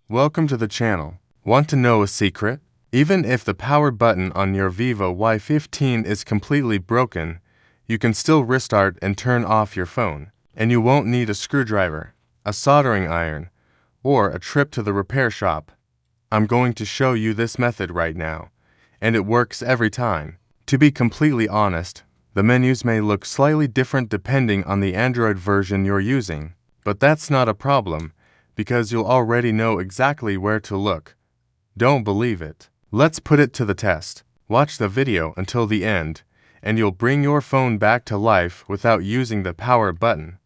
Welcome to the channel. Want to know a secret? Even if the power button on your Vivo Y15 is completely broken, you can still restart and turn off your phone. And you won't need a screwdriver, a soldering iron, or a trip to the repair shop. I'm going to show you this method right now, and it works every time. To be completely honest, the menus may look slightly different depending on the Android version you're using, but that's not a problem, because you'll already know exactly where to look. Don't believe it? Let's put it to the test. Watch the video until the end, and you'll bring your phone back to life without using the power button.